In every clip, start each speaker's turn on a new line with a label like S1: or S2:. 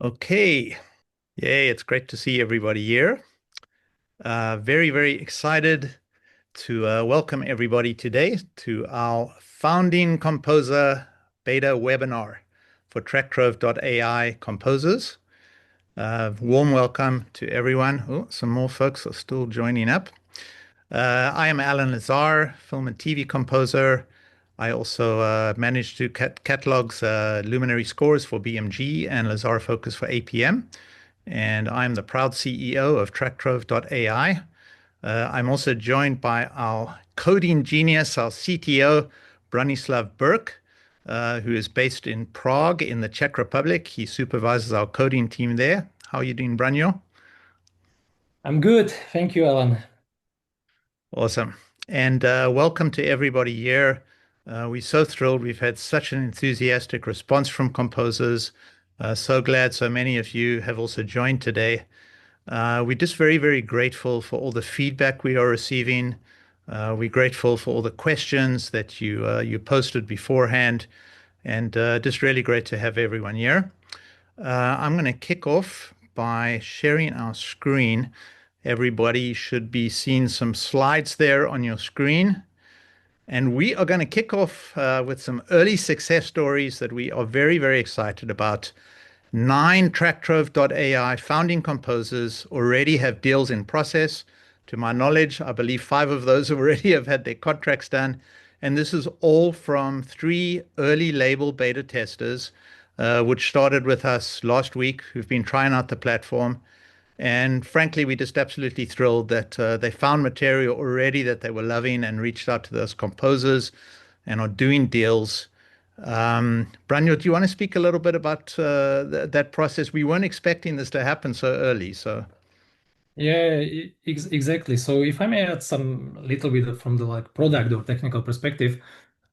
S1: Okay. Yay, it's great to see everybody here. Very, very excited to welcome everybody today to our Founding Composer Beta webinar for TrackTrove.ai composers. Warm welcome to everyone. Oh, some more folks are still joining up. I am Alan Lazar, film and TV composer. I also manage to catalogs luminary scores for BMG and Lazar Focus for APM. And I'm the proud CEO of TrackTrove.ai. I'm also joined by our coding genius, our CTO, Branislav Berc, who is based in Prague in the Czech Republic. He supervises our coding team there. How are you doing, Branjo?
S2: I'm good. Thank you, Alan.
S1: Awesome. And welcome to everybody here. We're so thrilled. We've had such an enthusiastic response from composers. So glad so many of you have also joined today. We're just very, very grateful for all the feedback we are receiving. We're grateful for all the questions that you posted beforehand, and just really great to have everyone here. I'm going to kick off by sharing our screen. Everybody should be seeing some slides there on your screen. And we are going to kick off with some early success stories that we are very, very excited about. 9 TrackTrove.ai founding composers already have deals in process. To my knowledge, I believe 5 of those already have had their contracts done. And this is all from 3 early label beta testers, which started with us last week, who've been trying out the platform. And frankly, we're just absolutely thrilled that they found material already that they were loving and reached out to those composers and are doing deals. Branyo, do you want to speak a little bit about that process? We weren't expecting this to happen so early. So,
S2: Yeah, exactly. So if I may add some little bit from the product or technical perspective,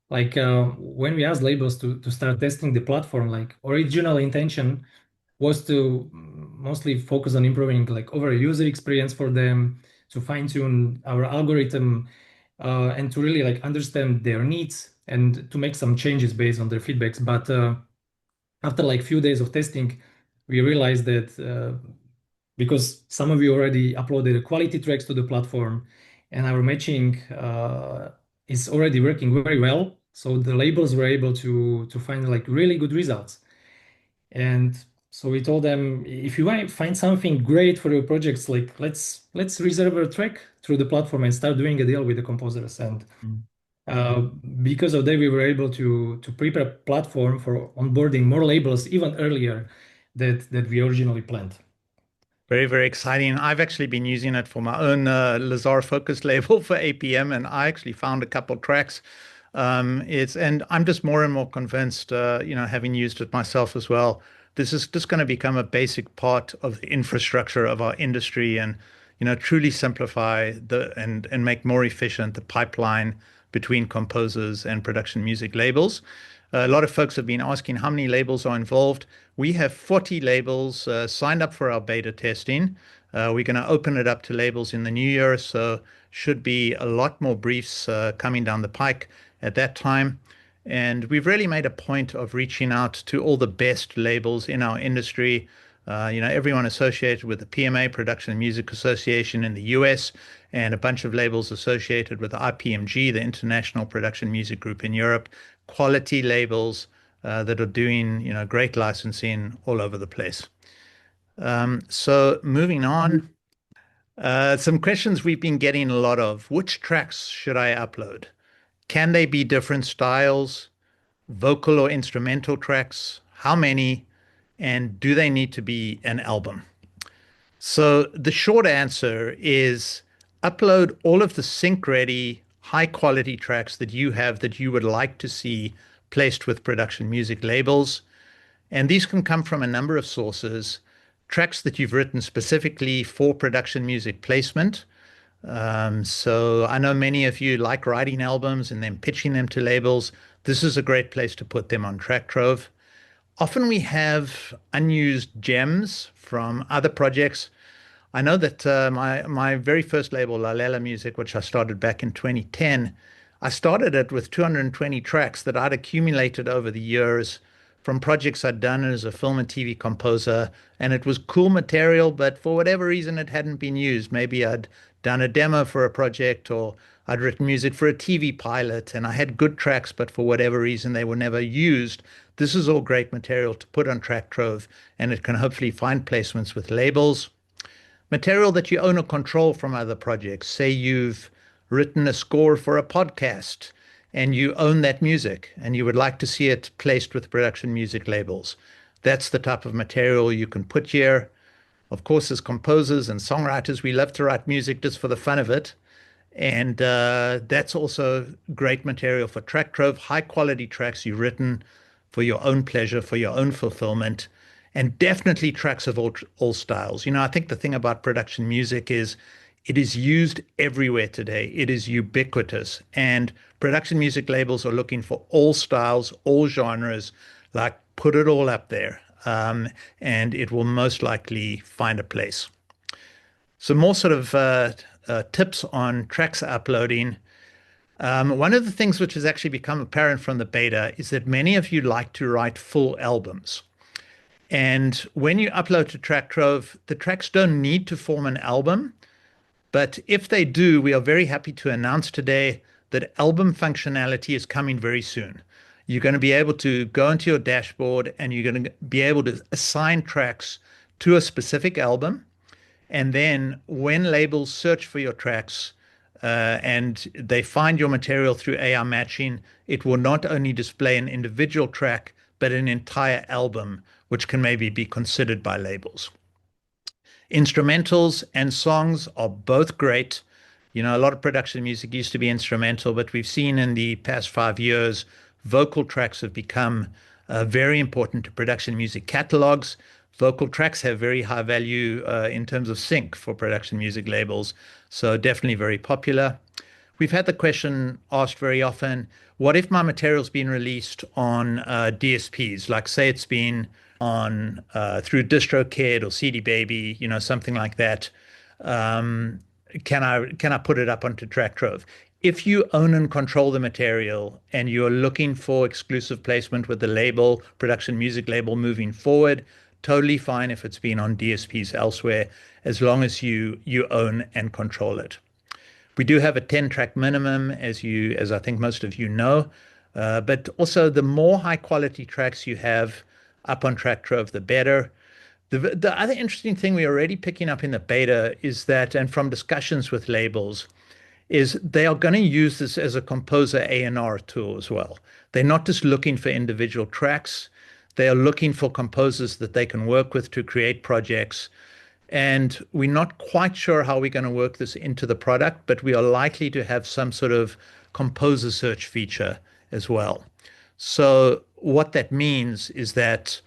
S2: when we asked labels to start testing the platform, original intention was to mostly focus on improving overall user experience for them, to fine tune our algorithm, and to really understand their needs and to make some changes based on their feedbacks. But after few days of testing, we realized that because some of you already uploaded quality tracks to the platform and our matching is already working very well. So the labels were able to find really good results. And so we told them, if you want to find something great for your projects, let's reserve a track through the platform and start doing a deal with the composers. And uh, because of that, we were able to prepare a platform for onboarding more labels even earlier that we originally planned.
S1: very, very exciting. I've actually been using it for my own Lazar Focus label for APM, and I actually found a couple tracks. And I'm just more and more convinced, having used it myself as well, this is just going to become a basic part of the infrastructure of our industry and, truly simplify and make more efficient the pipeline between composers and production music labels. A lot of folks have been asking how many labels are involved. We have 40 labels signed up for our beta testing. We're going to open it up to labels in the new year, so should be a lot more briefs coming down the pike at that time. And we've really made a point of reaching out to all the best labels in our industry. Everyone associated with the PMA, Production and Music Association in the US, and a bunch of labels associated with the IPMG, the International Production Music Group in Europe, quality labels that are doing, great licensing all over the place. So moving on, some questions we've been getting a lot of. Which tracks should I upload? Can they be different styles, vocal or instrumental tracks? How many? And do they need to be an album? So the short answer is upload all of the sync ready, high quality tracks that you have that you would like to see placed with production music labels. And these can come from a number of sources. Tracks that you've written specifically for production music placement. So I know many of you like writing albums and then pitching them to labels. This is a great place to put them on TrackTrove. Often we have unused gems from other projects. I know that my very first label, La Lela Music, which I started back in 2010, I started it with 220 tracks that I'd accumulated over the years from projects I'd done as a film and TV composer, and it was cool material, but for whatever reason, it hadn't been used. Maybe I'd done a demo for a project, or I'd written music for a TV pilot, and I had good tracks, but for whatever reason, they were never used. This is all great material to put on TrackTrove, and it can hopefully find placements with labels. Material that you own or control from other projects. Say you've written a score for a podcast and you own that music and you would like to see it placed with production music labels. That's the type of material you can put here. Of course, as composers and songwriters, we love to write music just for the fun of it. And that's also great material for TrackTrove, high quality tracks you've written for your own pleasure, for your own fulfillment, and definitely tracks of all styles. I think the thing about production music is it is used everywhere today. It is ubiquitous. And production music labels are looking for all styles, all genres, like put it all up there. And it will most likely find a place. Some more sort of tips on tracks uploading. One of the things which has actually become apparent from the beta is that many of you like to write full albums. And when you upload to TrackTrove, the tracks don't need to form an album. But if they do, we are very happy to announce today that album functionality is coming very soon. You're going to be able to go into your dashboard and you're going to be able to assign tracks to a specific album. And then when labels search for your tracks and they find your material through AI matching, it will not only display an individual track, but an entire album, which can maybe be considered by labels. Instrumentals and songs are both great. A lot of production music used to be instrumental, but we've seen in the past 5 years, vocal tracks have become very important to production music catalogs. Vocal tracks have very high value in terms of sync for production music labels, so definitely very popular. We've had the question asked very often, what if my material's been released on DSPs, like say it's been on through DistroKid or CD Baby, something like that. Can I put it up onto TrackTrove? If you own and control the material and you're looking for exclusive placement with the label, production music label moving forward, totally fine if it's been on DSPs elsewhere, as long as you own and control it. We do have a 10-track minimum, as I think most of you know, but also the more high quality tracks you have up on TrackTrove, the better. The other interesting thing we're already picking up in the beta is that, and from discussions with labels, is they are going to use this as a composer A&R tool as well. They're not just looking for individual tracks. They are looking for composers that they can work with to create projects. And we're not quite sure how we're going to work this into the product, but we are likely to have some sort of composer search feature as well. So what that means is that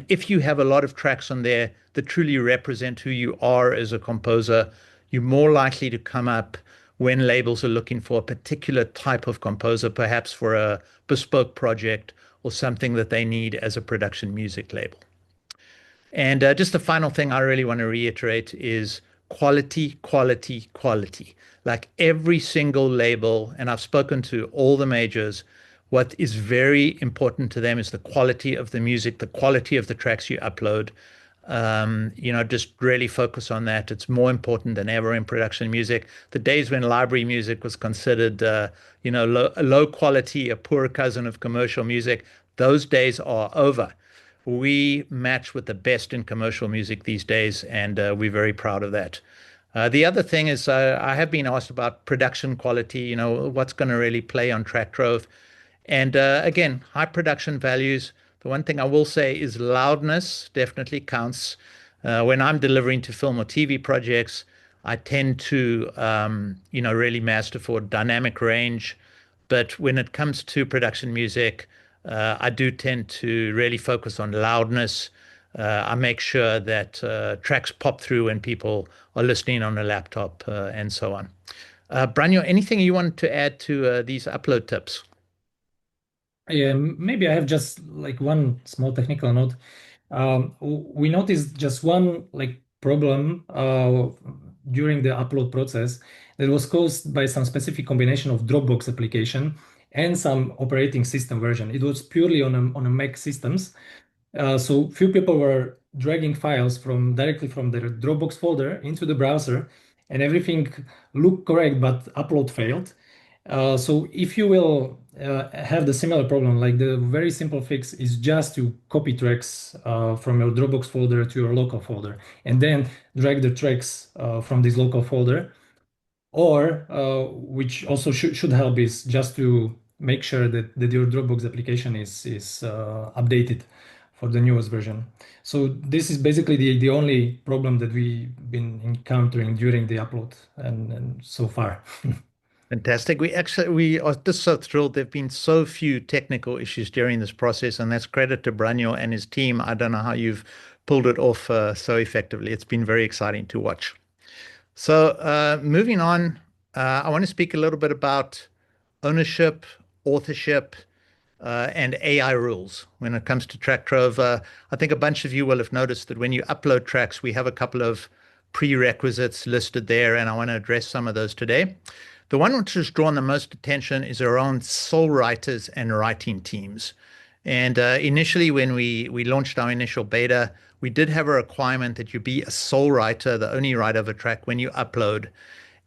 S1: if you have a lot of tracks on there that truly represent who you are as a composer, you're more likely to come up when labels are looking for a particular type of composer, perhaps for a bespoke project or something that they need as a production music label. And just the final thing I really want to reiterate is quality, quality, quality. Like every single label, and I've spoken to all the majors, what is very important to them is the quality of the music, the quality of the tracks you upload. Just really focus on that. It's more important than ever in production music. The days when library music was considered, low quality, a poor cousin of commercial music, those days are over. We match with the best in commercial music these days, and we're very proud of that. The other thing is I have been asked about production quality, what's going to really play on TrackTrove. And again, high production values. The one thing I will say is loudness definitely counts. When I'm delivering to film or TV projects, I tend to, really master for dynamic range. But when it comes to production music, I do tend to really focus on loudness. I make sure that tracks pop through when people are listening on a laptop and so on. Branyo, anything you want to add to these upload tips?
S2: Yeah, maybe I have just like one small technical note. We noticed just one problem during the upload process that was caused by some specific combination of Dropbox application and some operating system version. It was purely on a Mac systems. So few people were dragging files from directly from their Dropbox folder into the browser, and everything looked correct, but upload failed. So if you will have the similar problem, like the very simple fix is just to copy tracks from your Dropbox folder to your local folder, and then drag the tracks from this local folder. Or which also should help is just to make sure that your Dropbox application is updated for the newest version. So this is basically the only problem that we've been encountering during the upload and so far.
S1: Fantastic. We are just so thrilled. There've been so few technical issues during this process, and that's credit to Branislav and his team. I don't know how you've pulled it off so effectively. It's been very exciting to watch. So, moving on, I want to speak a little bit about ownership, authorship, and AI rules when it comes to TrackTrove. I think a bunch of you will have noticed that when you upload tracks, we have a couple of prerequisites listed there, and I want to address some of those today. The one which has drawn the most attention is around sole writers and writing teams. And initially, when we launched our initial beta, we did have a requirement that you be a sole writer, the only writer of a track when you upload.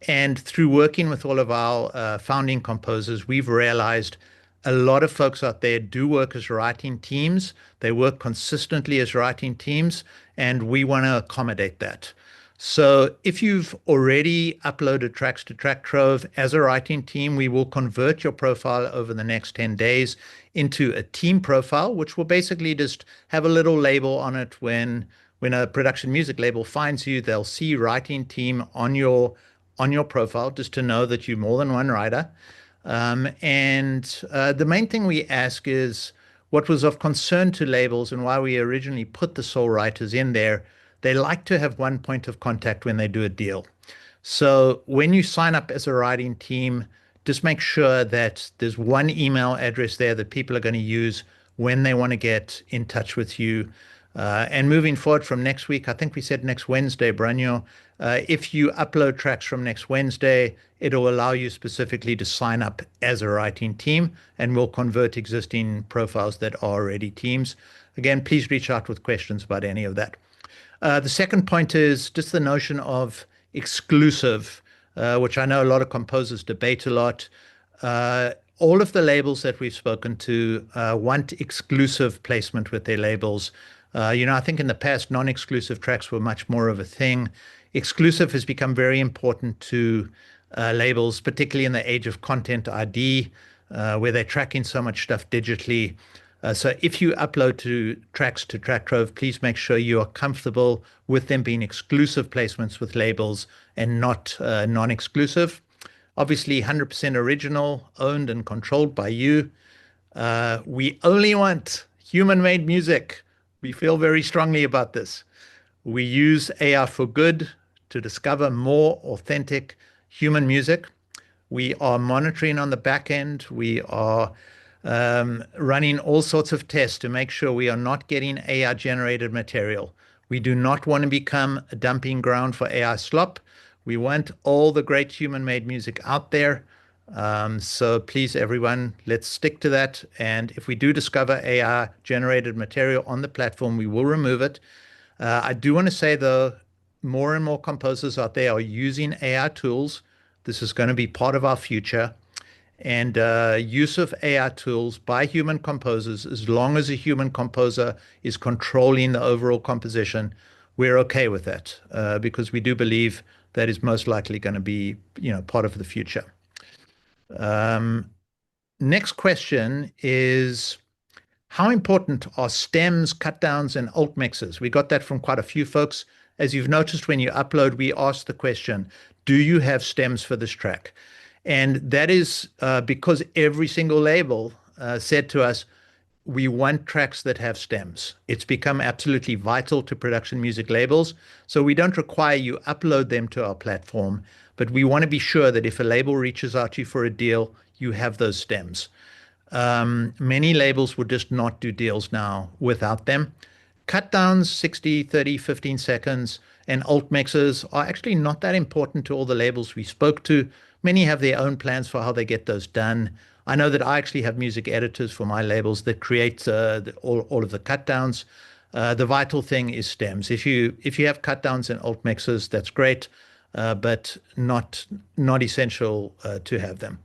S1: And through working with all of our founding composers, we've realized a lot of folks out there do work as writing teams. They work consistently as writing teams, and we want to accommodate that. So if you've already uploaded tracks to TrackTrove as a writing team, we will convert your profile over the next 10 days into a team profile, which will basically just have a little label on it. When a production music label finds you, they'll see writing team on your profile just to know that you're more than one writer. The main thing we ask is what was of concern to labels and why we originally put the sole writers in there. They like to have one point of contact when they do a deal. So when you sign up as a writing team, just make sure that there's one email address there that people are going to use when they want to get in touch with you. And moving forward from next week, I think we said next Wednesday, Branyo, if you upload tracks from next Wednesday, it'll allow you specifically to sign up as a writing team, and we'll convert existing profiles that are already teams. Again, please reach out with questions about any of that. The second point is just the notion of exclusive, which I know a lot of composers debate a lot. All of the labels that we've spoken to want exclusive placement with their labels. I think in the past, non-exclusive tracks were much more of a thing. Exclusive has become very important to labels, particularly in the age of content ID, where they're tracking so much stuff digitally. So if you upload tracks to TrackTrove, please make sure you are comfortable with them being exclusive placements with labels and not non-exclusive. Obviously, 100% original, owned and controlled by you. We only want human-made music. We feel very strongly about this. We use AI for good to discover more authentic human music. We are monitoring on the back end. We are running all sorts of tests to make sure we are not getting AI-generated material. We do not want to become a dumping ground for AI slop. We want all the great human-made music out there. So please, everyone, let's stick to that. And if we do discover AI-generated material on the platform, we will remove it. I do want to say, though, more and more composers out there are using AI tools. This is going to be part of our future. And use of AI tools by human composers, as long as a human composer is controlling the overall composition, we're okay with that because we do believe that is most likely going to be, part of the future. Next question is, how important are stems, cut downs, and alt mixes? We got that from quite a few folks. As you've noticed, when you upload, we ask the question, do you have stems for this track? And that is because every single label said to us, we want tracks that have stems. It's become absolutely vital to production music labels. So we don't require you upload them to our platform, but we want to be sure that if a label reaches out to you for a deal, you have those stems. Many labels would just not do deals now without them. Cut downs, 60, 30, 15 seconds, and alt mixes are actually not that important to all the labels we spoke to. Many have their own plans for how they get those done. I know that I actually have music editors for my labels that create all of the cut downs. The vital thing is stems. If you have cut downs and alt mixes, that's great, but not essential to have them.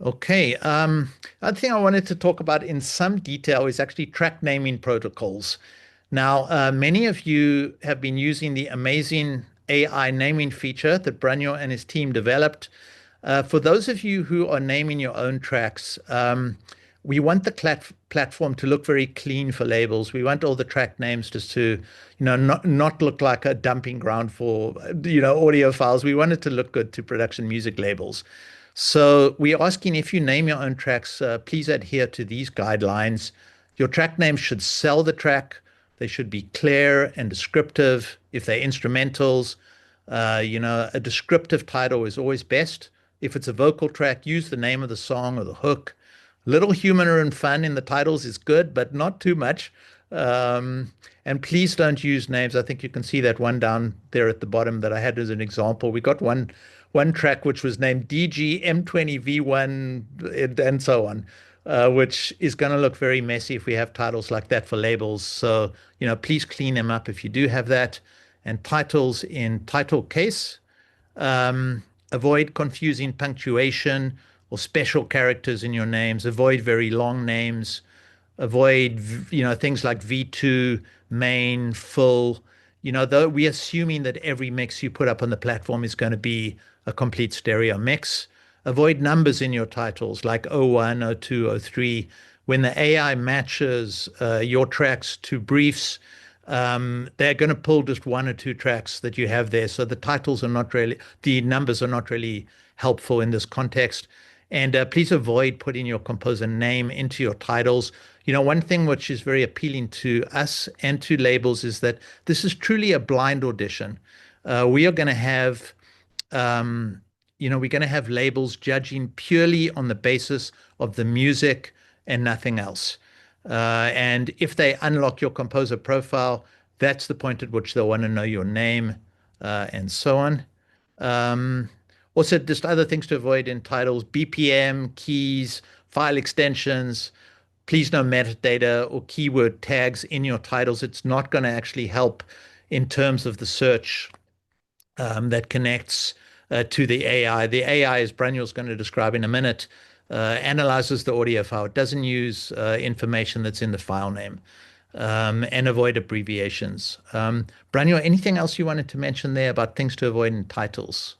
S1: Okay. Other thing I wanted to talk about in some detail is actually track naming protocols. Now, many of you have been using the amazing AI naming feature that Branyo and his team developed. For those of you who are naming your own tracks, we want the platform to look very clean for labels. We want all the track names just to, not look like a dumping ground for, audio files. We want it to look good to production music labels. So we're asking, if you name your own tracks, please adhere to these guidelines. Your track names should sell the track. They should be clear and descriptive. If they're instrumentals, a descriptive title is always best. If it's a vocal track, use the name of the song or the hook. Little humor and fun in the titles is good, but not too much. And please don't use names. I think you can see that one down there at the bottom that I had as an example. We got one track which was named DG M20V1 and so on, which is going to look very messy if we have titles like that for labels. So, please clean them up if you do have that. And titles in title case. Avoid confusing punctuation or special characters in your names. Avoid very long names. Avoid, things like V2, main, full. Though we're assuming that every mix you put up on the platform is going to be a complete stereo mix. Avoid numbers in your titles like 01, 02, 03. When the AI matches your tracks to briefs, they're going to pull just one or two tracks that you have there. So the numbers are not really helpful in this context. And please avoid putting your composer name into your titles. One thing which is very appealing to us and to labels is that this is truly a blind audition. We are going to have, we're going to have labels judging purely on the basis of the music and nothing else. And if they unlock your composer profile, that's the point at which they'll want to know your name, and so on. Also, just other things to avoid in titles: BPM, keys, file extensions. Please no metadata or keyword tags in your titles. It's not going to actually help in terms of the search that connects to the AI. The AI, as Branislav going to describe in a minute, analyzes the audio file. It doesn't use information that's in the file name, and avoid abbreviations. Branislav, anything else you wanted to mention there about things to avoid in titles?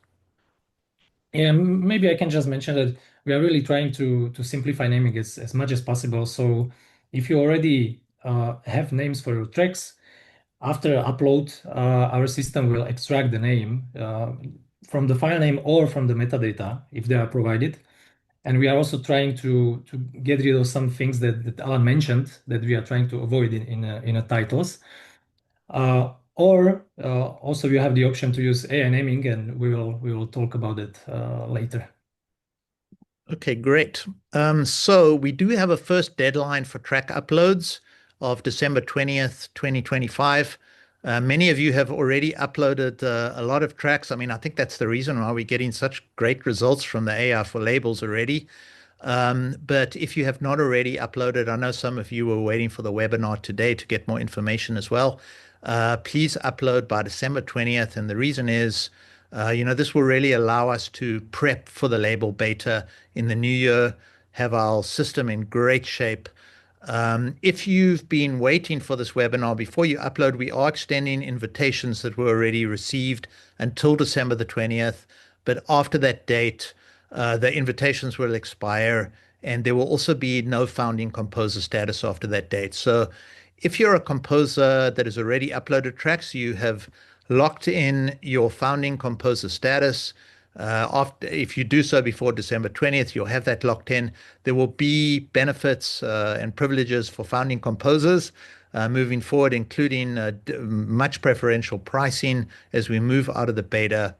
S2: Yeah, maybe I can just mention that we are really trying to simplify naming as much as possible. So if you already have names for your tracks, after upload, our system will extract the name from the file name or from the metadata if they are provided. And we are also trying to get rid of some things that Alan mentioned that we are trying to avoid in a titles. Or also you have the option to use AI naming, and we will talk about it later.
S1: Okay, great. So we do have a first deadline for track uploads of December 20th, 2025. Many of you have already uploaded a lot of tracks. I mean, I think that's the reason why we're getting such great results from the AI for labels already. But if you have not already uploaded, I know some of you were waiting for the webinar today to get more information as well. Please upload by December 20th. And the reason is, this will really allow us to prep for the label beta in the new year, have our system in great shape. If you've been waiting for this webinar before you upload, we are extending invitations that were already received until December the 20th. But after that date, the invitations will expire, and there will also be no founding composer status after that date. So if you're a composer that has already uploaded tracks, you have locked in your founding composer status. If you do so before December 20th, you'll have that locked in. There will be benefits and privileges for founding composers moving forward, including much preferential pricing as we move out of the beta.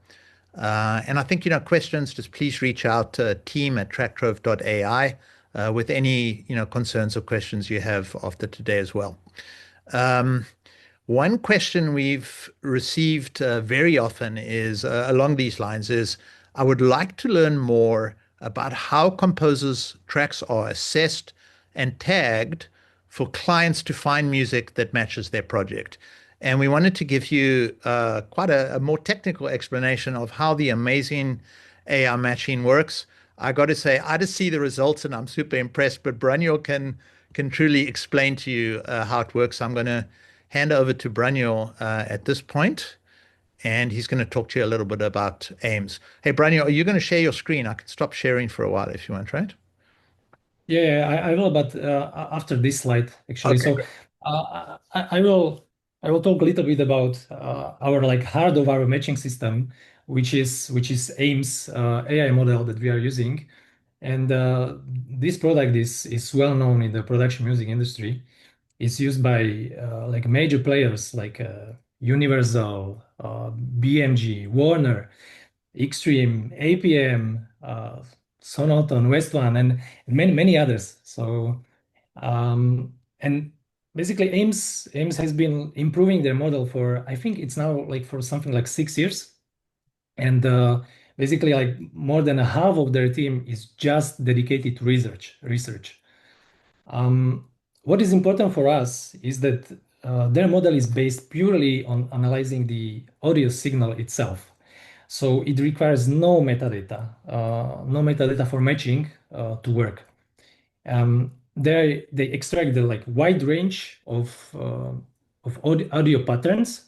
S1: And I think, questions, just please reach out to team@TrackTrove.ai with any, concerns or questions you have after today as well. One question we've received very often is along these lines is, I would like to learn more about how composers' tracks are assessed and tagged for clients to find music that matches their project. And we wanted to give you quite a more technical explanation of how the amazing AI matching works. I got to say, I just see the results and I'm super impressed. But Braniel can truly explain to you how it works. I'm going to hand over to Braniel at this point, and he's going to talk to you a little bit about aims. Hey, Braniel, are you going to share your screen? I can stop sharing for a while if you want, right?
S2: Yeah, I will, but after this slide, actually.
S1: Okay,
S2: So
S1: great.
S2: I will talk a little bit about our like heart of our matching system, which is AIMS AI model that we are using, and this product is well known in the production music industry. It's used by like major players like Universal, BMG, Warner, Extreme, APM, Sonoton, West One, and many others. So and basically AIMS has been improving their model for I think it's now like for something like 6 years, and basically like more than a half of their team is just dedicated to research. Um, what is important for us is that their model is based purely on analyzing the audio signal itself. So it requires no metadata for matching to work. They extract the like wide range of audio patterns,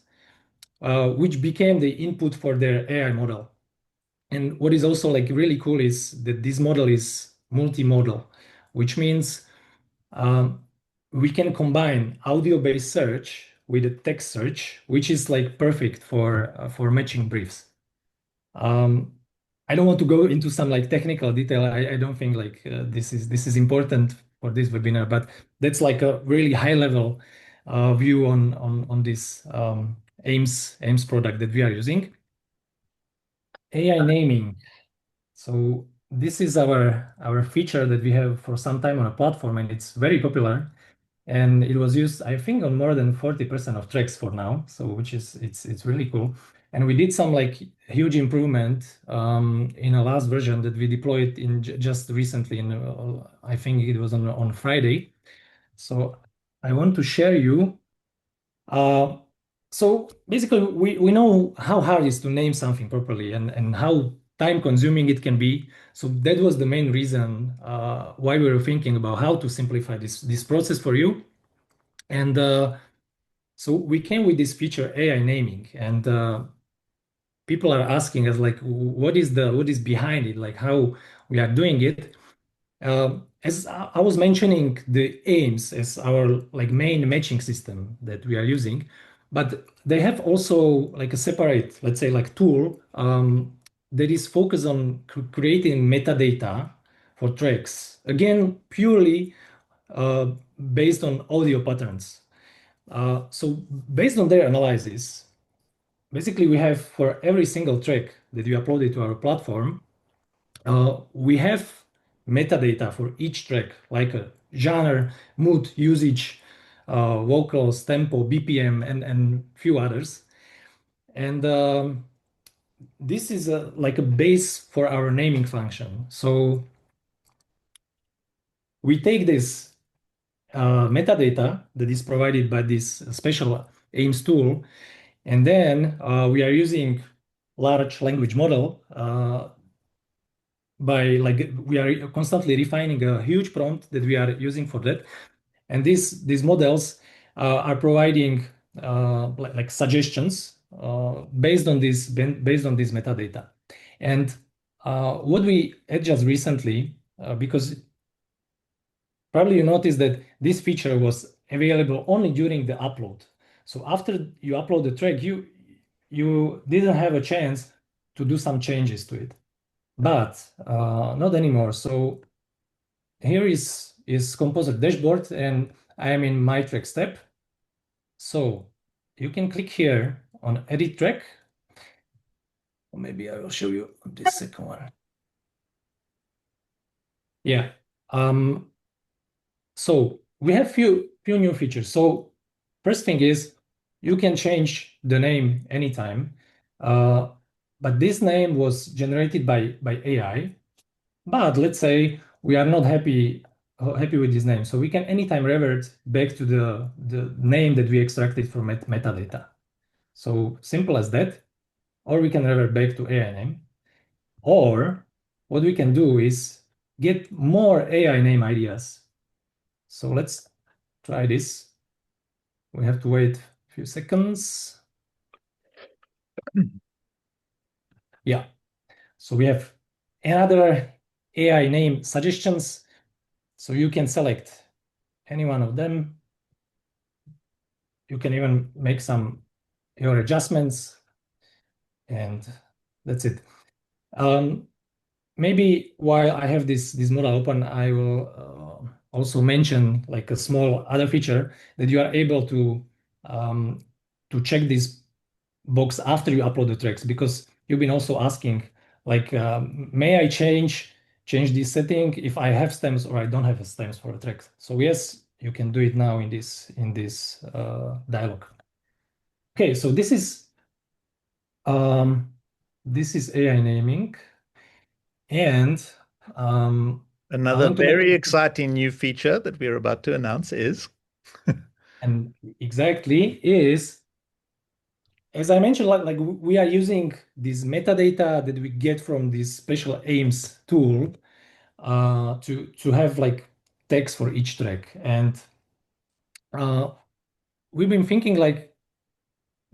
S2: which became the input for their AI model. And what is also like really cool is that this model is multimodal, which means um, we can combine audio-based search with a text search, which is like perfect for matching briefs. Um, I don't want to go into some like technical detail. I don't think like this is important for this webinar, but that's like a really high level view on this AIMS product that we are using. AI naming. So this is our feature that we have for some time on a platform, and it's very popular. And it was used, I think, on more than 40% of tracks for now. So which is it's really cool. And we did some like huge improvement in a last version that we deployed in just recently. In I think it was on Friday. So I want to share you. Uh, so basically, we know how hard it is to name something properly and how time consuming it can be. So that was the main reason why we were thinking about how to simplify this process for you. And so we came with this feature AI naming, and people are asking us like, what is behind it, like how we are doing it. As I was mentioning, the AIMS as our like main matching system that we are using, but they have also like a separate, let's say, like tool that is focused on creating metadata for tracks. Again, purely uh, based on audio patterns. So based on their analysis, basically we have for every single track that you uploaded to our platform, we have metadata for each track, like a genre, mood, usage, vocals, tempo, BPM, and few others. And this is like a base for our naming function. So we take this metadata that is provided by this special AIMS tool, and then we are using large language model by like we are constantly refining a huge prompt that we are using for that. And these models are providing like suggestions based on this metadata. And what we adjust recently, because probably you noticed that this feature was available only during the upload. So after you upload the track, you didn't have a chance to do some changes to it, but not anymore. So here is Composer dashboard, and I am in my track step. So you can click here on edit track, or maybe I will show you this second one. Yeah. So we have few new features. So first thing is you can change the name anytime, but this name was generated by AI. But let's say we are not happy with this name. So we can anytime revert back to the name that we extracted from metadata. So simple as that. Or we can revert back to AI name. Or what we can do is get more AI name ideas. So let's try this. We have to wait a few seconds. Yeah. So we have another AI name suggestions. So you can select any one of them. You can even make some your adjustments, and that's it. Maybe while I have this model open, I will also mention like a small other feature that you are able um, to check this box after you upload the tracks, because you've been also asking like, may I change this setting if I have stems or I don't have stems for a track? So yes, you can do it now in this dialog. Okay, so um, this is AI naming, and I
S1: Another
S2: want to make
S1: very exciting new feature that we're about to announce is
S2: and exactly is, as I mentioned, like we are using this metadata that we get from this special aims tool to have like text for each track, and uh, we've been thinking like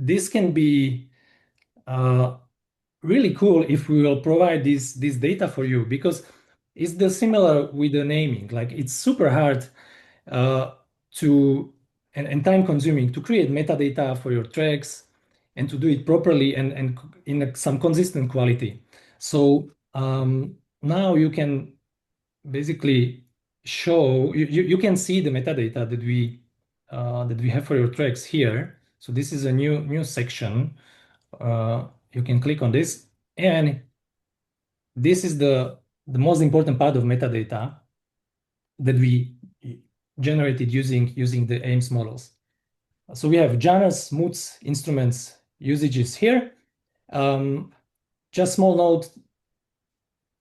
S2: this can be uh, really cool if we will provide this data for you, because it's the similar with the naming. Like it's super hard uh, to and time consuming to create metadata for your tracks and to do it properly and in some consistent quality. So now you can basically show you can see the metadata that we have for your tracks here. So this is a new section. You can click on this, and this is the most important part of metadata that we generated using the AIMS models. So we have genres, moods, instruments, usages here. Um, just small note,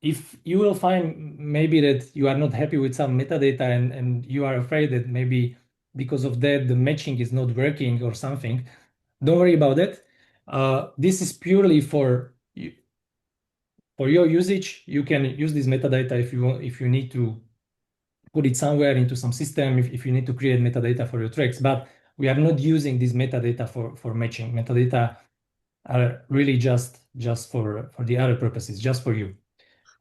S2: if you will find maybe that you are not happy with some metadata and you are afraid that maybe because of that the matching is not working or something, don't worry about that. This is purely for your usage. You can use this metadata if you want, if you need to put it somewhere into some system, if you need to create metadata for your tracks, but we are not using this metadata for matching. Metadata are really just for the other purposes, just for you.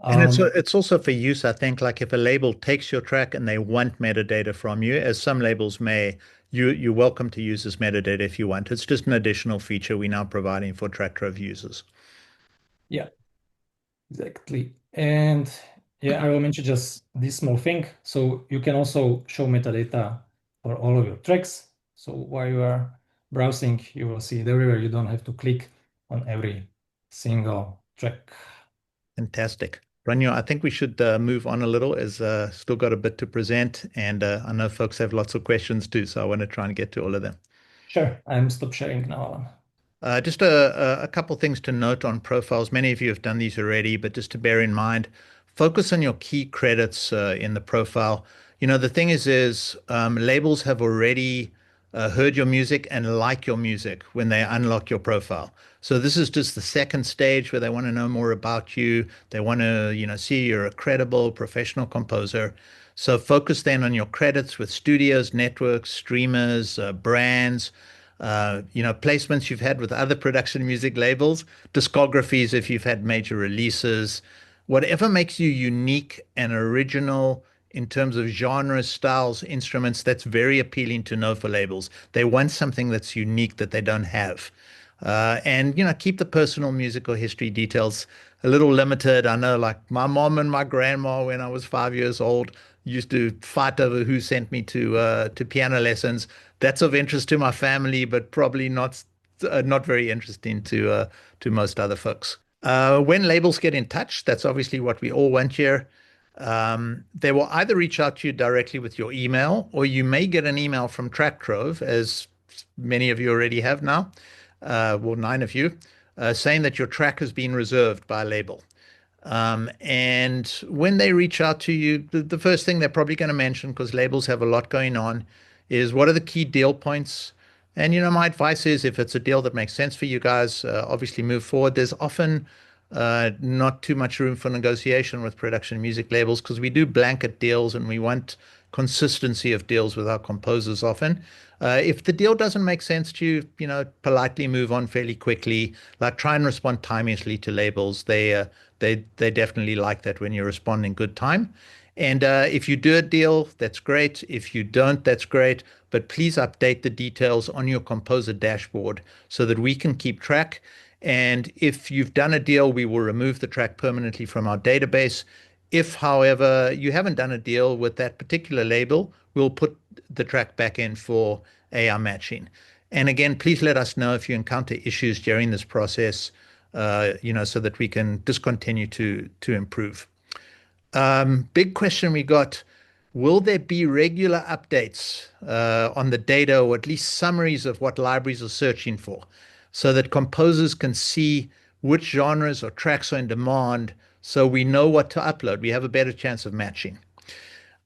S1: And
S2: Um,
S1: it's also for use, I think, like if a label takes your track and they want metadata from you, as some labels may, you're welcome to use this metadata if you want. It's just an additional feature we're now providing for TrackTrove users.
S2: yeah, exactly. And yeah, I will mention just this small thing. So you can also show metadata for all of your tracks. So while you are browsing, you will see it everywhere. You don't have to click on every single track.
S1: Fantastic. Ranyo, I think we should move on a little as still got a bit to present, and I know folks have lots of questions too, so I want to try and get to all of them.
S2: Sure, I'm stop sharing now, Alan.
S1: Just a couple things to note on profiles. Many of you have done these already, but just to bear in mind, focus on your key credits in the profile. You know, the thing is labels have already heard your music and like your music when they unlock your profile. So this is just the second stage where they want to know more about you. They want to, see you're a credible professional composer. So focus then on your credits with studios, networks, streamers, brands, placements you've had with other production music labels, discographies if you've had major releases, whatever makes you unique and original in terms of genres, styles, instruments, that's very appealing to know for labels. They want something that's unique that they don't have. And keep the personal musical history details a little limited. I know, like my mom and my grandma, when I was 5 years old, used to fight over who sent me to piano lessons. That's of interest to my family, but probably not very interesting to most other folks. When labels get in touch, that's obviously what we all want here. They will either reach out to you directly with your email, or you may get an email from TrackTrove, as many of you already have now, well, 9 of you, saying that your track has been reserved by a label. And when they reach out to you, the first thing they're probably going to mention, because labels have a lot going on, is what are the key deal points? And my advice is if it's a deal that makes sense for you guys, obviously move forward. There's often not too much room for negotiation with production music labels because we do blanket deals and we want consistency of deals with our composers often. If the deal doesn't make sense to you, politely move on fairly quickly. Like try and respond timeously to labels. They definitely like that when you respond in good time. And if you do a deal, that's great. If you don't, that's great. But please update the details on your composer dashboard so that we can keep track. And if you've done a deal, we will remove the track permanently from our database. If, however, you haven't done a deal with that particular label, we'll put the track back in for AI matching. And again, please let us know if you encounter issues during this process, so that we can discontinue to improve. Big question we got. Will there be regular updates on the data or at least summaries of what libraries are searching for so that composers can see which genres or tracks are in demand so we know what to upload? We have a better chance of matching.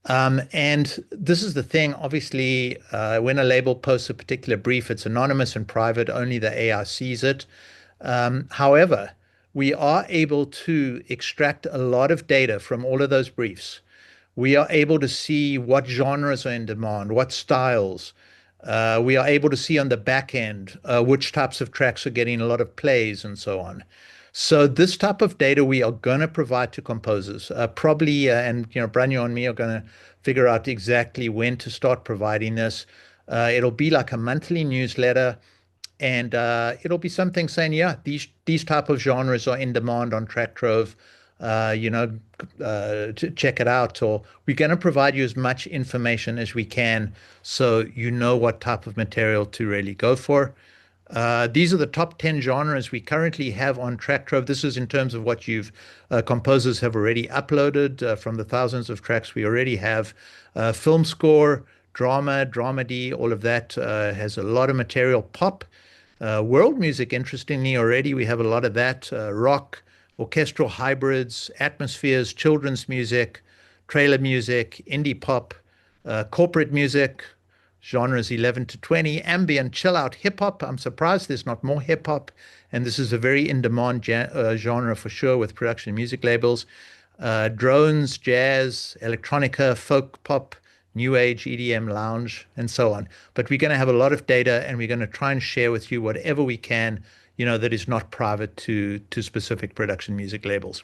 S1: And this is the thing, obviously, when a label posts a particular brief, it's anonymous and private, only the AI sees it. However, we are able to extract a lot of data from all of those briefs. We are able to see what genres are in demand, what styles. We are able to see on the back end which types of tracks are getting a lot of plays and so on. So this type of data we are going to provide to composers. Probably, and Branislav and me are going to figure out exactly when to start providing this. It'll be like a monthly newsletter. And it'll be something saying, yeah, these type of genres are in demand on TrackTrove. To check it out. Or we're going to provide you as much information as we can, so you know what type of material to really go for. These are the top 10 genres we currently have on TrackTrove. This is in terms of what composers have already uploaded from the thousands of tracks we already have. Film score, drama, dramedy, all of that has a lot of material. Pop. World music, interestingly, already we have a lot of that. Rock, orchestral hybrids, atmospheres, children's music, trailer music, indie pop, corporate music, genres 11 to 20, ambient, chill out, hip hop. I'm surprised there's not more hip hop. And this is a very in-demand genre for sure with production music labels. Drones, jazz, electronica, folk pop, new age, EDM, lounge, and so on. But we're going to have a lot of data and we're going to try and share with you whatever we can, that is not private to specific production music labels.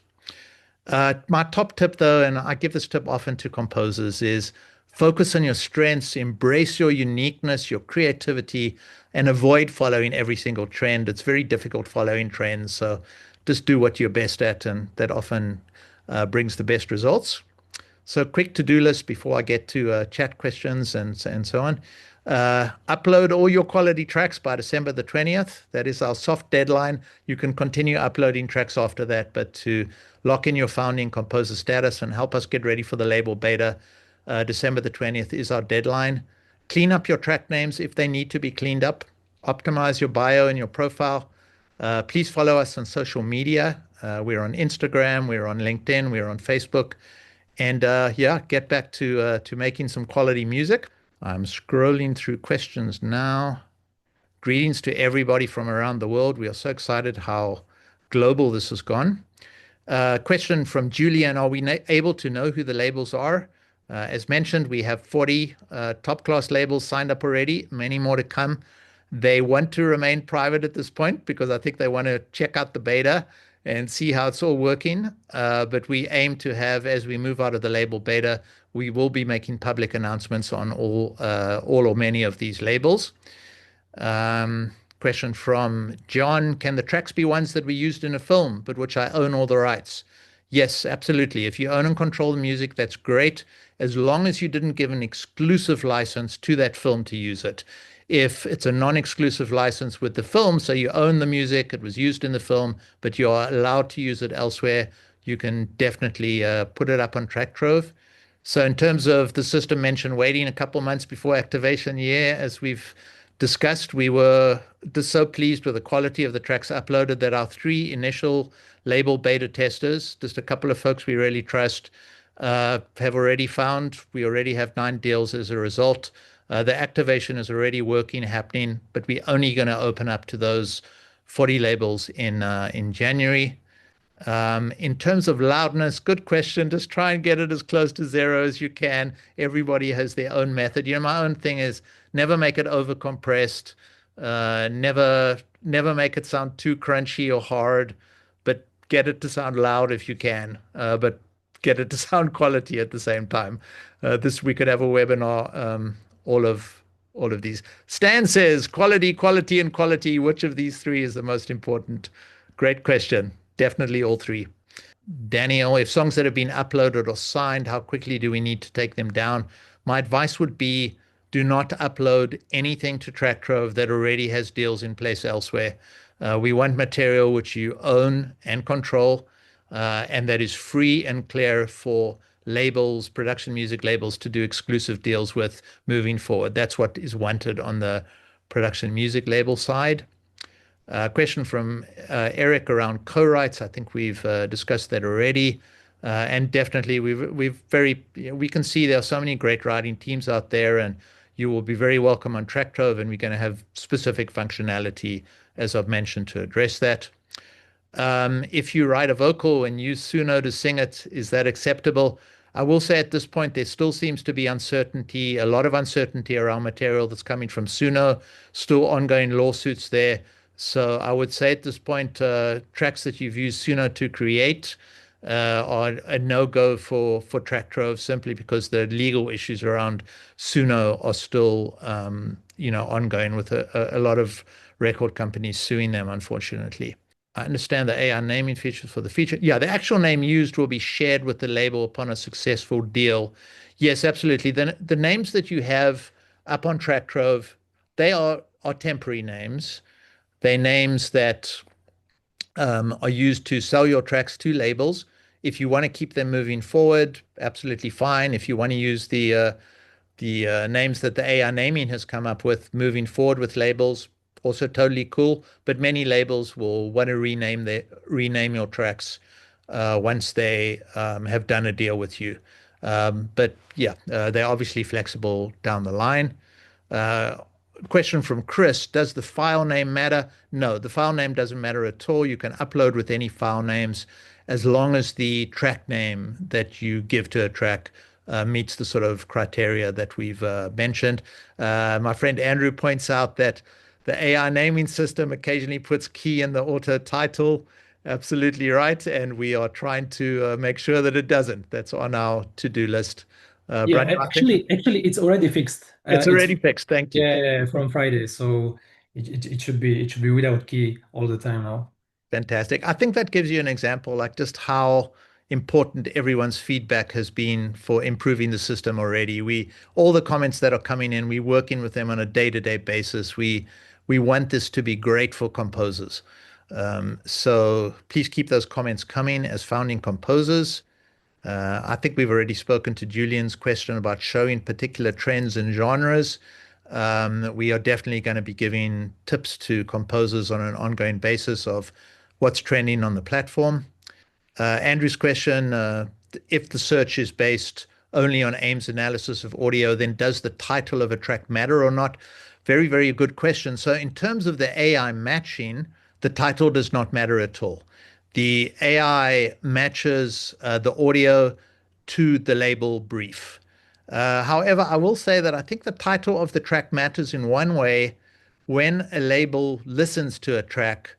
S1: My top tip, though, and I give this tip often to composers, is focus on your strengths, embrace your uniqueness, your creativity, and avoid following every single trend. It's very difficult following trends, so just do what you're best at, and that often brings the best results. So quick to-do list before I get to chat questions and so on. Upload all your quality tracks by December the 20th. That is our soft deadline. You can continue uploading tracks after that, but to lock in your founding composer status and help us get ready for the label beta, December the 20th is our deadline. Clean up your track names if they need to be cleaned up. Optimize your bio and your profile. Please follow us on social media. We're on Instagram, we're on LinkedIn, we're on Facebook. And get back to making some quality music. I'm scrolling through questions now. Greetings to everybody from around the world. We are so excited how global this has gone. Question from Julian: are we able to know who the labels are? As mentioned, we have 40 top-class labels signed up already, many more to come. They want to remain private at this point because I think they want to check out the beta and see how it's all working. But we aim to have, as we move out of the label beta, we will be making public announcements on all or many of these labels. Question from John: can the tracks be ones that we used in a film, but which I own all the rights? Yes, absolutely. If you own and control the music, that's great, as long as you didn't give an exclusive license to that film to use it. If it's a non-exclusive license with the film, so you own the music, it was used in the film, but you are allowed to use it elsewhere, you can definitely put it up on TrackTrove. So in terms of the system mentioned waiting a couple months before activation, yeah, as we've discussed, we were just so pleased with the quality of the tracks uploaded that our three initial label beta testers, just a couple of folks we really trust, have already found. We already have 9 deals as a result. The activation is already working, happening, but we're only going to open up to those 40 labels in January. In terms of loudness, good question. Just try and get it as close to zero as you can. Everybody has their own method. My own thing is never make it over compressed. Never make it sound too crunchy or hard, but get it to sound loud if you can. But get it to sound quality at the same time. This we could have a webinar. All of all of these. Stan says quality, quality, and quality. Which of these three is the most important? Great question. Definitely all three. Daniel, if songs that have been uploaded or signed, how quickly do we need to take them down? My advice would be do not upload anything to TrackTrove that already has deals in place elsewhere. We want material which you own and control, and that is free and clear for labels, production music labels to do exclusive deals with moving forward. That's what is wanted on the production music label side. Question from Eric around co-writes. I think we've discussed that already. And definitely we can see there are so many great writing teams out there, and you will be very welcome on TrackTrove, and we're going to have specific functionality, as I've mentioned, to address that. If you write a vocal and use Suno to sing it, is that acceptable? I will say at this point, there still seems to be uncertainty, a lot of uncertainty around material that's coming from Suno, still ongoing lawsuits there. So I would say at this point, tracks that you've used Suno to create are a no-go for TrackTrove, simply because the legal issues around Suno are still ongoing, with a lot of record companies suing them, unfortunately. I understand the AI naming features for the feature. Yeah, the actual name used will be shared with the label upon a successful deal. Yes, absolutely. The names that you have up on TrackTrove, they are temporary names. They're names that are used to sell your tracks to labels. If you want to keep them moving forward, absolutely fine. If you want to use the names that the AI naming has come up with moving forward with labels, also totally cool. But many labels will want to rename your tracks once they have done a deal with you. But yeah, they're obviously flexible down the line. Question from Chris, does the file name matter? No, the file name doesn't matter at all. You can upload with any file names as long as the track name that you give to a track meets the sort of criteria that we've mentioned. My friend Andrew points out that the AI naming system occasionally puts key in the auto title. Absolutely right. And we are trying to make sure that it doesn't. That's on our to-do list.
S2: Yeah,
S1: Branislav,
S2: actually, it's already fixed.
S1: it's already fixed. Thank you.
S2: Yeah, from Friday, so it should be without key all the time now.
S1: Fantastic. I think that gives you an example, like just how important everyone's feedback has been for improving the system already. All the comments that are coming in, we're working with them on a day-to-day basis. We want this to be great for composers. So please keep those comments coming as founding composers. I think we've already spoken to Julian's question about showing particular trends and genres. We are definitely going to be giving tips to composers on an ongoing basis of what's trending on the platform. Andrew's question, if the search is based only on AIM's analysis of audio, then does the title of a track matter or not? Very, very good question. So in terms of the AI matching, the title does not matter at all. The AI matches the audio to the label brief. However, I will say that I think the title of the track matters in one way. When a label listens to a track,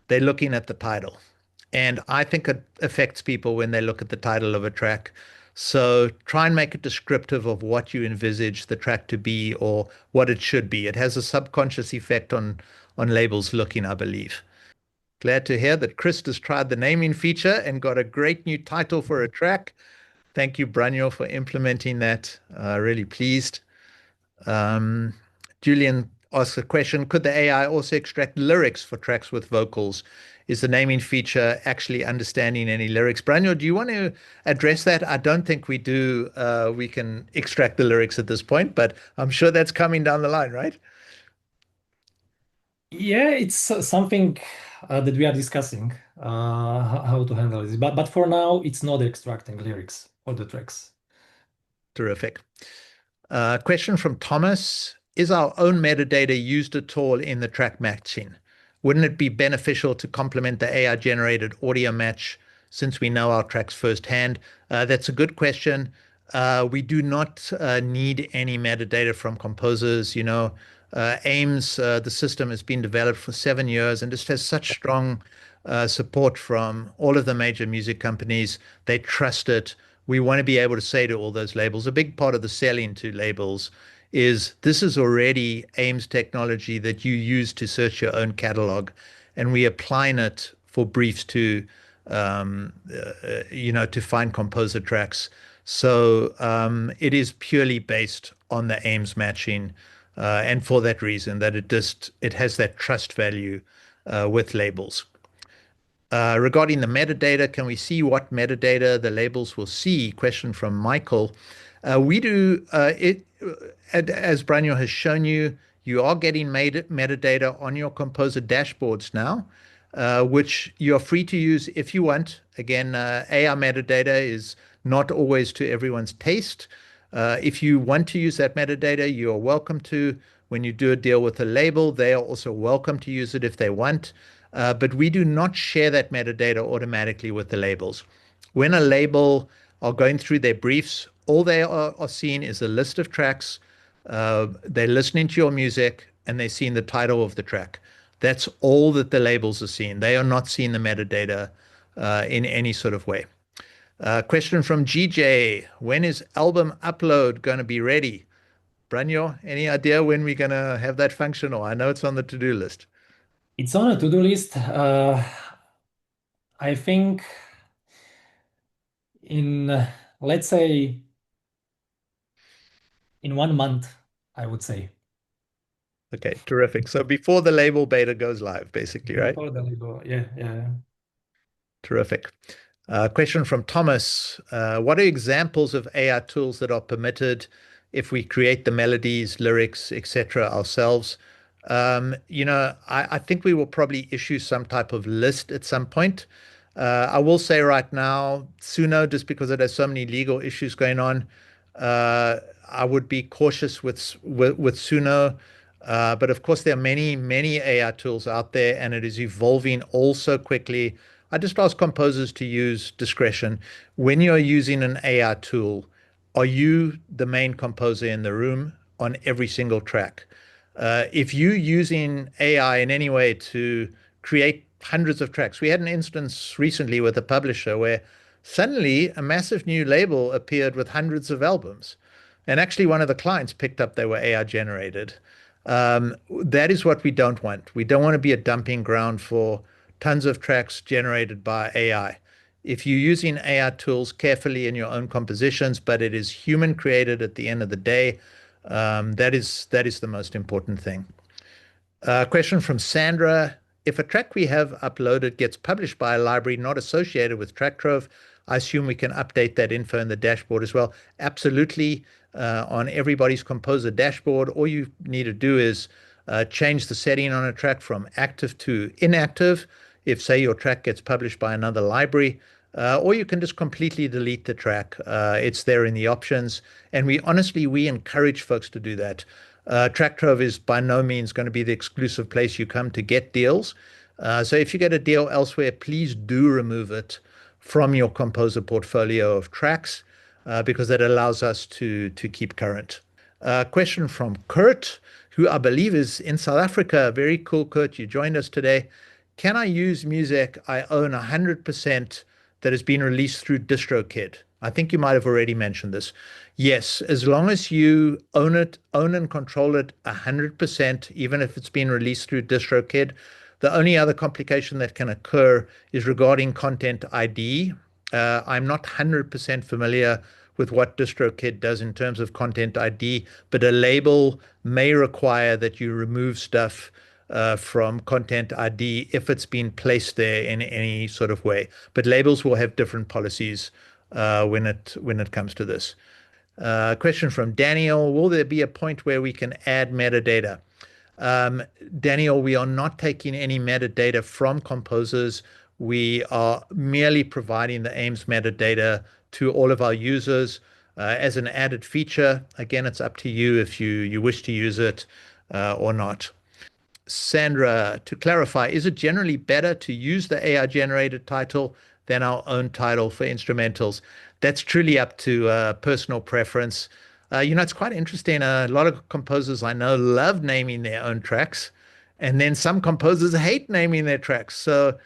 S1: they're looking at the title. And I think it affects people when they look at the title of a track. So try and make it descriptive of what you envisage the track to be or what it should be. It has a subconscious effect on labels looking, I believe. Glad to hear that Chris has tried the naming feature and got a great new title for a track. Thank you, Branislav, for implementing that. Really pleased. Julian asks a question, could the AI also extract lyrics for tracks with vocals? Is the naming feature actually understanding any lyrics? Branislav, do you want to address that? I don't think we do. We can extract the lyrics at this point, but I'm sure that's coming down the line, right?
S2: Yeah, it's something that we are discussing how to handle this. But for now, it's not extracting lyrics for the tracks.
S1: Terrific. Question from Thomas. Is our own metadata used at all in the track matching? Wouldn't it be beneficial to complement the AI generated audio match since we know our tracks firsthand? That's a good question. We do not need any metadata from composers. AIMS, the system has been developed for 7 years and just has such strong support from all of the major music companies. They trust it. We want to be able to say to all those labels, a big part of the selling to labels is this is already AIMS technology that you use to search your own catalog, and we applying it for briefs to find composer tracks. So it is purely based on the AIMS matching, and for that reason, that it has that trust value with labels. Regarding the metadata, can we see what metadata the labels will see? Question from Michael. We do it as Branyo has shown you. You are getting metadata on your composer dashboards now, which you're free to use if you want. Again, AI metadata is not always to everyone's taste. If you want to use that metadata, you are welcome to. When you do a deal with a label, they are also welcome to use it if they want. But we do not share that metadata automatically with the labels. When a label are going through their briefs, all they are seeing is a list of tracks. They're listening to your music and they're seeing the title of the track. That's all that the labels are seeing. They are not seeing the metadata in any sort of way. Question from GJ. When is album upload going to be ready? Branyo, any idea when we're going to have that functional? I know it's on the to-do list.
S2: It's on a to-do list. I think in, let's say, in 1 month, I would say.
S1: Okay, terrific. So before the label beta goes live, basically, right?
S2: Before the label, yeah, yeah.
S1: Terrific. Question from Thomas. What are examples of AI tools that are permitted if we create the melodies, lyrics, etc. ourselves? I think we will probably issue some type of list at some point. I will say right now, Suno, just because it has so many legal issues going on, I would be cautious with Suno. But of course, there are many AI tools out there, and it is evolving all so quickly. I just ask composers to use discretion. When you're using an AI tool, are you the main composer in the room on every single track? If you're using AI in any way to create hundreds of tracks, we had an instance recently with a publisher where suddenly a massive new label appeared with hundreds of albums. And actually, one of the clients picked up they were AI generated. That is what we don't want. We don't want to be a dumping ground for tons of tracks generated by AI. If you're using AI tools carefully in your own compositions, but it is human created at the end of the day, that is the most important thing. Question from Sandra. If a track we have uploaded gets published by a library not associated with TrackTrove, I assume we can update that info in the dashboard as well. Absolutely. On everybody's composer dashboard, all you need to do is change the setting on a track from active to inactive. If, say, your track gets published by another library, or you can just completely delete the track. It's there in the options. And we encourage folks to do that. TrackTrove is by no means going to be the exclusive place you come to get deals. So if you get a deal elsewhere, please do remove it from your composer portfolio of tracks because that allows us to keep current. Question from Kurt, who I believe is in South Africa. Very cool, Kurt. You joined us today. Can I use music I own 100% that has been released through DistroKid? I think you might have already mentioned this. Yes, as long as you own and control it 100%, even if it's been released through DistroKid. The only other complication that can occur is regarding content ID. I'm not 100% familiar with what DistroKid does in terms of content ID, but a label may require that you remove stuff from content ID if it's been placed there in any sort of way. But labels will have different policies when it comes to this. Question from Daniel: will there be a point where we can add metadata? Um, Daniel, we are not taking any metadata from composers. We are merely providing the AIMS metadata to all of our users as an added feature. Again, it's up to you if you wish to use it or not. Sandra, to clarify, is it generally better to use the AI generated title than our own title for instrumentals? That's truly up to personal preference. It's quite interesting. A lot of composers I know love naming their own tracks, and then some composers hate naming their tracks. So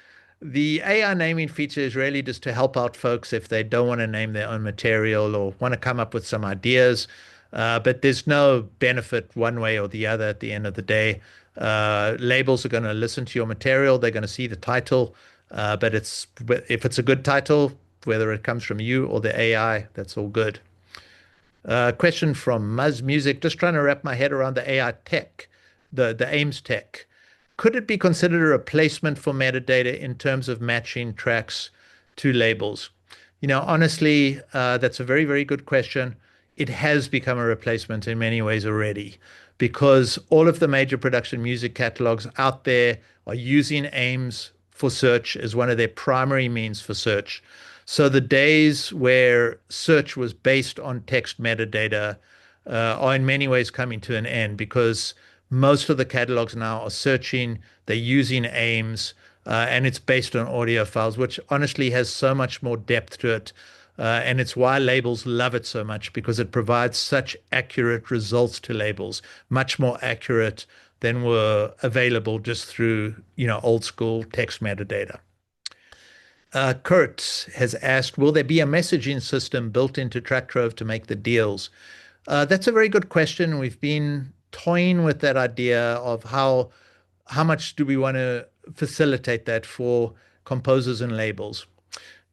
S1: the AI naming feature is really just to help out folks if they don't want to name their own material or want to come up with some ideas. But there's no benefit one way or the other at the end of the day. Labels are going to listen to your material, they're going to see the title, but if it's a good title, whether it comes from you or the AI, that's all good. Question from Muzz Music, just trying to wrap my head around the AI tech, the AIMS tech. Could it be considered a replacement for metadata in terms of matching tracks to labels? Honestly, that's a very, very good question. It has become a replacement in many ways already because all of the major production music catalogs out there are using AIMS for search as one of their primary means for search. So the days where search was based on text metadata are in many ways coming to an end because most of the catalogs now are searching, they're using AIMS, and it's based on audio files, which honestly has so much more depth to it. And it's why labels love it so much because it provides such accurate results to labels, much more accurate than were available just through, old school text metadata. Kurt has asked, will there be a messaging system built into TrackTrove to make the deals? That's a very good question. We've been toying with that idea of how much do we want to facilitate that for composers and labels.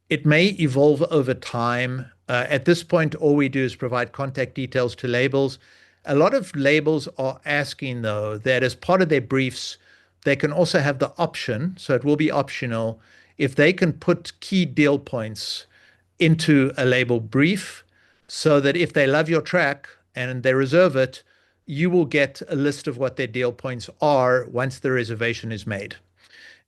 S1: It may evolve over time. At this point, all we do is provide contact details to labels. A lot of labels are asking, though, that as part of their briefs, they can also have the option, so it will be optional, if they can put key deal points into a label brief so that if they love your track and they reserve it, you will get a list of what their deal points are once the reservation is made.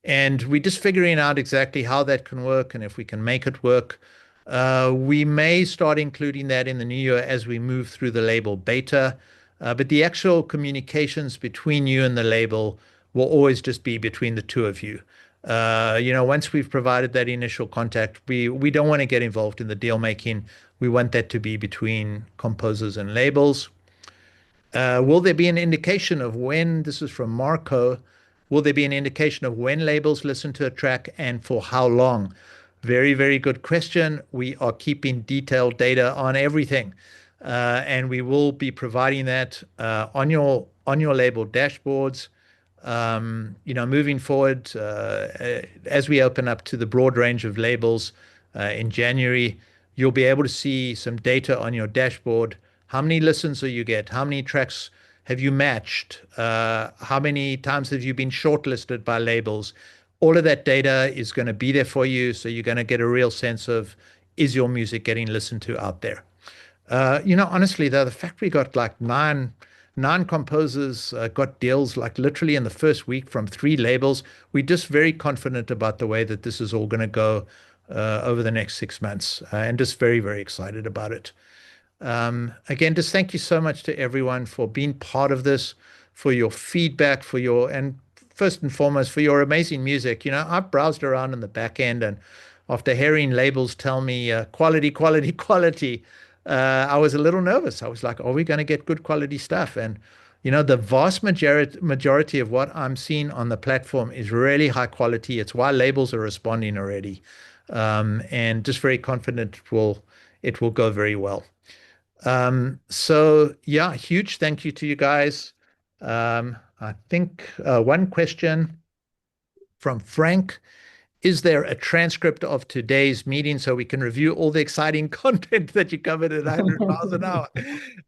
S1: And we're just figuring out exactly how that can work and if we can make it work. We may start including that in the new year as we move through the label beta. But the actual communications between you and the label will always just be between the two of you. Once we've provided that initial contact, we don't want to get involved in the deal making. We want that to be between composers and labels. Will there be an indication of when, this is from Marco, will there be an indication of when labels listen to a track and for how long? Very, very good question. We are keeping detailed data on everything. And we will be providing that on your label dashboards. Moving forward, as we open up to the broad range of labels in January, you'll be able to see some data on your dashboard. How many listens do you get? How many tracks have you matched? How many times have you been shortlisted by labels? All of that data is going to be there for you, so you're going to get a real sense of, is your music getting listened to out there? Honestly, though, the fact we got like nine composers got deals like literally in the first week from 3 labels, we're just very confident about the way that this is all going to go over the next 6 months, and just very, very excited about it. Again, just thank you so much to everyone for being part of this, for your feedback, and first and foremost, for your amazing music. I've browsed around in the back end, and after hearing labels tell me quality, quality, quality, I was a little nervous. I was like, are we going to get good quality stuff? And, the vast majority of what I'm seeing on the platform is really high quality. It's why labels are responding already. And just very confident it will go very well. So yeah, huge thank you to you guys. I think one question from Frank. Is there a transcript of today's meeting so we can review all the exciting content that you covered at 100 miles an hour?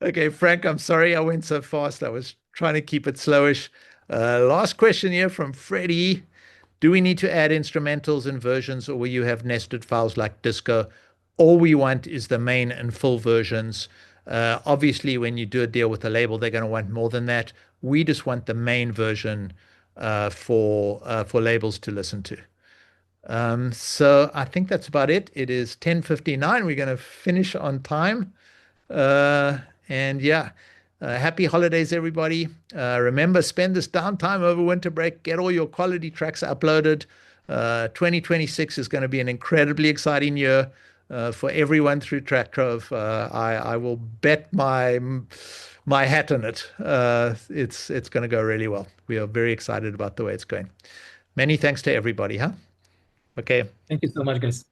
S1: Okay, Frank, I'm sorry I went so fast. I was trying to keep it slowish. Last question here from Freddie. Do we need to add instrumentals and versions, or will you have nested files like Disco? All we want is the main and full versions. Obviously, when you do a deal with a label, they're going to want more than that. We just want the main version for labels to listen to. So I think that's about it. It is 10:59. We're going to finish on time. Uh, and yeah, happy holidays, everybody. Remember, spend this downtime over winter break. Get all your quality tracks uploaded. 2026 is going to be an incredibly exciting year for everyone through TrackTrove. I will bet my hat on it. It's going to go really well. We are very excited about the way it's going. Many thanks to everybody, huh? Okay.
S2: Thank you so much, guys.